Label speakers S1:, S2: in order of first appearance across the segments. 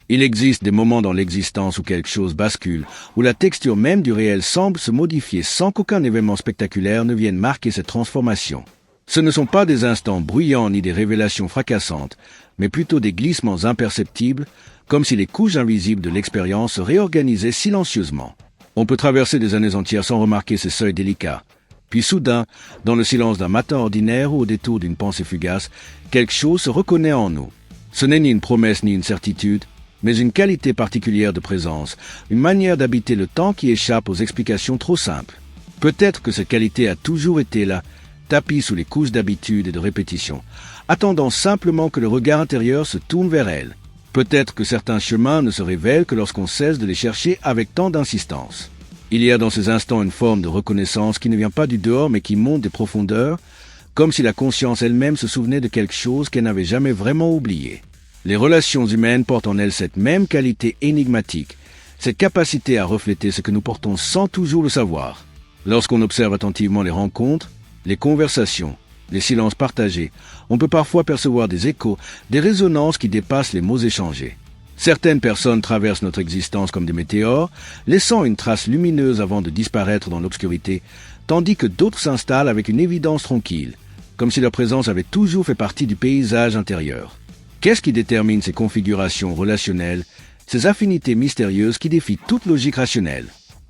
S1: Il existe des moments dans l'existence où quelque chose bascule, où la texture même du réel semble se modifier sans qu'aucun événement spectaculaire ne vienne marquer cette transformation. Ce ne sont pas des instants bruyants ni des révélations fracassantes, mais plutôt des glissements imperceptibles, comme si les couches invisibles de l'expérience se réorganisaient silencieusement. On peut traverser des années entières sans remarquer ces seuils délicats. Puis soudain, dans le silence d'un matin ordinaire ou au détour d'une pensée fugace, quelque chose se reconnaît en nous. Ce n'est ni une promesse ni une certitude, mais une qualité particulière de présence, une manière d'habiter le temps qui échappe aux explications trop simples. Peut-être que cette qualité a toujours été là, tapie sous les couches d'habitude et de répétition, attendant simplement que le regard intérieur se tourne vers elle. Peut-être que certains chemins ne se révèlent que lorsqu'on cesse de les chercher avec tant d'insistance. Il y a dans ces instants une forme de reconnaissance qui ne vient pas du dehors mais qui monte des profondeurs, comme si la conscience elle-même se souvenait de quelque chose qu'elle n'avait jamais vraiment oublié. Les relations humaines portent en elles cette même qualité énigmatique, cette capacité à refléter ce que nous portons sans toujours le savoir. Lorsqu'on observe attentivement les rencontres, les conversations, les silences partagés, on peut parfois percevoir des échos, des résonances qui dépassent les mots échangés. Certaines personnes traversent notre existence comme des météores, laissant une trace lumineuse avant de disparaître dans l'obscurité, tandis que d'autres s'installent avec une évidence tranquille, comme si leur présence avait toujours fait partie du paysage intérieur. Qu'est-ce qui détermine ces configurations relationnelles, ces affinités mystérieuses qui défient toute logique rationnelle?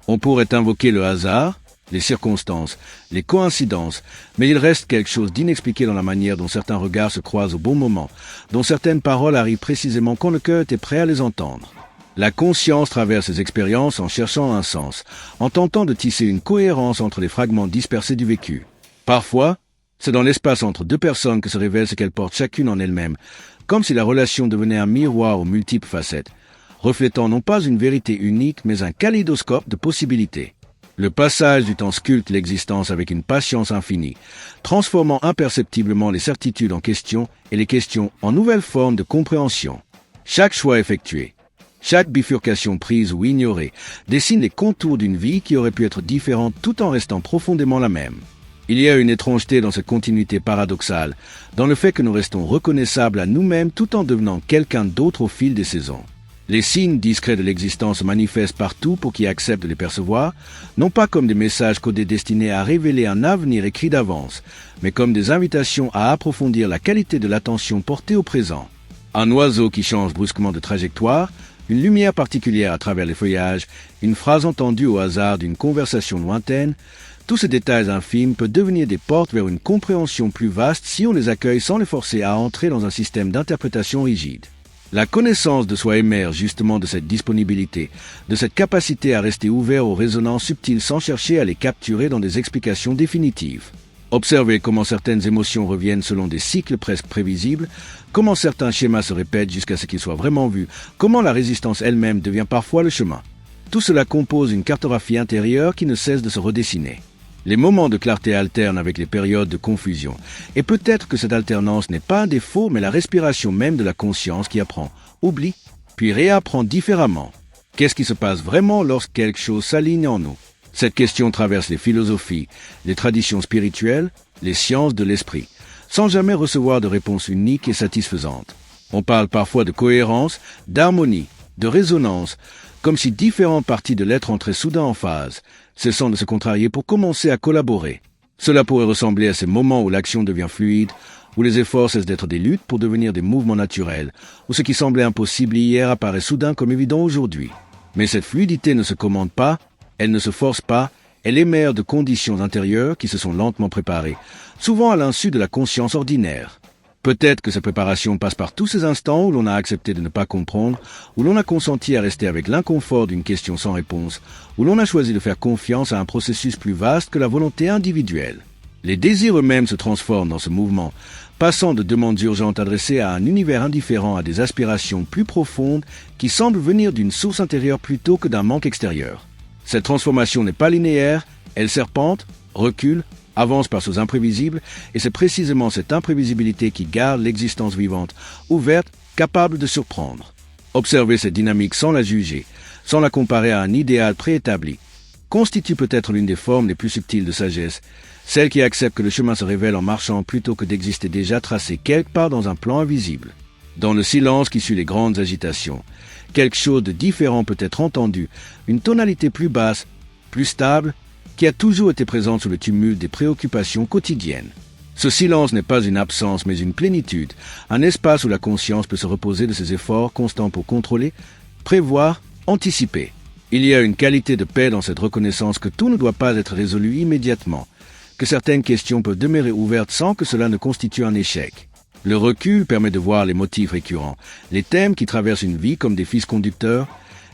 S1: On pourrait invoquer le hasard, les circonstances, les coïncidences, mais il reste quelque chose d'inexpliqué dans la manière dont certains regards se croisent au bon moment, dont certaines paroles arrivent précisément quand le cœur était prêt à les entendre. La conscience traverse ces expériences en cherchant un sens, en tentant de tisser une cohérence entre les fragments dispersés du vécu. Parfois, c'est dans l'espace entre deux personnes que se révèle ce qu'elles portent chacune en elles-mêmes, comme si la relation devenait un miroir aux multiples facettes, reflétant non pas une vérité unique, mais un kaléidoscope de possibilités. Le passage du temps sculpte l'existence avec une patience infinie, transformant imperceptiblement les certitudes en questions et les questions en nouvelles formes de compréhension. Chaque choix effectué, chaque bifurcation prise ou ignorée, dessine les contours d'une vie qui aurait pu être différente tout en restant profondément la même. Il y a une étrangeté dans cette continuité paradoxale, dans le fait que nous restons reconnaissables à nous-mêmes tout en devenant quelqu'un d'autre au fil des saisons. Les signes discrets de l'existence se manifestent partout pour qui accepte de les percevoir, non pas comme des messages codés destinés à révéler un avenir écrit d'avance, mais comme des invitations à approfondir la qualité de l'attention portée au présent. Un oiseau qui change brusquement de trajectoire, une lumière particulière à travers les feuillages, une phrase entendue au hasard d'une conversation lointaine, tous ces détails infimes peuvent devenir des portes vers une compréhension plus vaste si on les accueille sans les forcer à entrer dans un système d'interprétation rigide. La connaissance de soi émerge justement de cette disponibilité, de cette capacité à rester ouvert aux résonances subtiles sans chercher à les capturer dans des explications définitives. Observez comment certaines émotions reviennent selon des cycles presque prévisibles, comment certains schémas se répètent jusqu'à ce qu'ils soient vraiment vus, comment la résistance elle-même devient parfois le chemin. Tout cela compose une cartographie intérieure qui ne cesse de se redessiner. Les moments de clarté alternent avec les périodes de confusion, et peut-être que cette alternance n'est pas un défaut, mais la respiration même de la conscience qui apprend, oublie, puis réapprend différemment. Qu'est-ce qui se passe vraiment lorsque quelque chose s'aligne en nous? Cette question traverse les philosophies, les traditions spirituelles, les sciences de l'esprit, sans jamais recevoir de réponse unique et satisfaisante. On parle parfois de cohérence, d'harmonie, de résonance, comme si différentes parties de l'être entraient soudain en phase, cessant de se contrarier pour commencer à collaborer. Cela pourrait ressembler à ces moments où l'action devient fluide, où les efforts cessent d'être des luttes pour devenir des mouvements naturels, où ce qui semblait impossible hier apparaît soudain comme évident aujourd'hui. Mais cette fluidité ne se commande pas, elle ne se force pas, elle émerge de conditions intérieures qui se sont lentement préparées, souvent à l'insu de la conscience ordinaire. Peut-être que cette préparation passe par tous ces instants où l'on a accepté de ne pas comprendre, où l'on a consenti à rester avec l'inconfort d'une question sans réponse, où l'on a choisi de faire confiance à un processus plus vaste que la volonté individuelle. Les désirs eux-mêmes se transforment dans ce mouvement, passant de demandes urgentes adressées à un univers indifférent à des aspirations plus profondes qui semblent venir d'une source intérieure plutôt que d'un manque extérieur. Cette transformation n'est pas linéaire, elle serpente, recule, avance par sauts imprévisibles, et c'est précisément cette imprévisibilité qui garde l'existence vivante, ouverte, capable de surprendre. Observer cette dynamique sans la juger, sans la comparer à un idéal préétabli, constitue peut-être l'une des formes les plus subtiles de sagesse, celle qui accepte que le chemin se révèle en marchant plutôt que d'exister déjà tracé quelque part dans un plan invisible. Dans le silence qui suit les grandes agitations, quelque chose de différent peut être entendu, une tonalité plus basse, plus stable, qui a toujours été présente sous le tumulte des préoccupations quotidiennes. Ce silence n'est pas une absence mais une plénitude, un espace où la conscience peut se reposer de ses efforts constants pour contrôler, prévoir, anticiper. Il y a une qualité de paix dans cette reconnaissance que tout ne doit pas être résolu immédiatement, que certaines questions peuvent demeurer ouvertes sans que cela ne constitue un échec. Le recul permet de voir les motifs récurrents, les thèmes qui traversent une vie comme des fils conducteurs,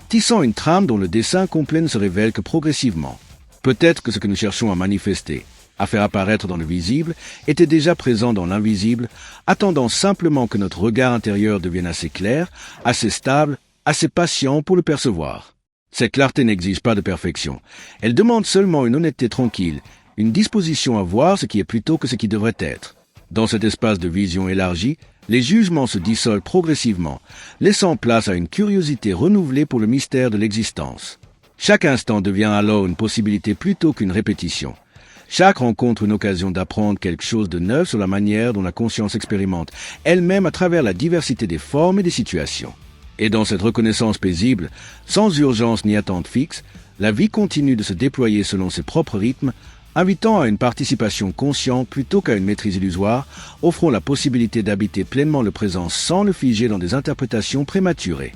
S1: tissant une trame dont le dessin complet ne se révèle que progressivement. Peut-être que ce que nous cherchons à manifester, à faire apparaître dans le visible, était déjà présent dans l'invisible, attendant simplement que notre regard intérieur devienne assez clair, assez stable, assez patient pour le percevoir. Cette clarté n'exige pas de perfection. Elle demande seulement une honnêteté tranquille, une disposition à voir ce qui est plutôt que ce qui devrait être. Dans cet espace de vision élargi, les jugements se dissolvent progressivement, laissant place à une curiosité renouvelée pour le mystère de l'existence. Chaque instant devient alors une possibilité plutôt qu'une répétition. Chaque rencontre une occasion d'apprendre quelque chose de neuf sur la manière dont la conscience expérimente, elle-même à travers la diversité des formes et des situations. Et dans cette reconnaissance paisible, sans urgence ni attente fixe, la vie continue de se déployer selon ses propres rythmes, invitant à une participation consciente plutôt qu'à une maîtrise illusoire, offrant la possibilité d'habiter pleinement le présent sans le figer dans des interprétations prématurées.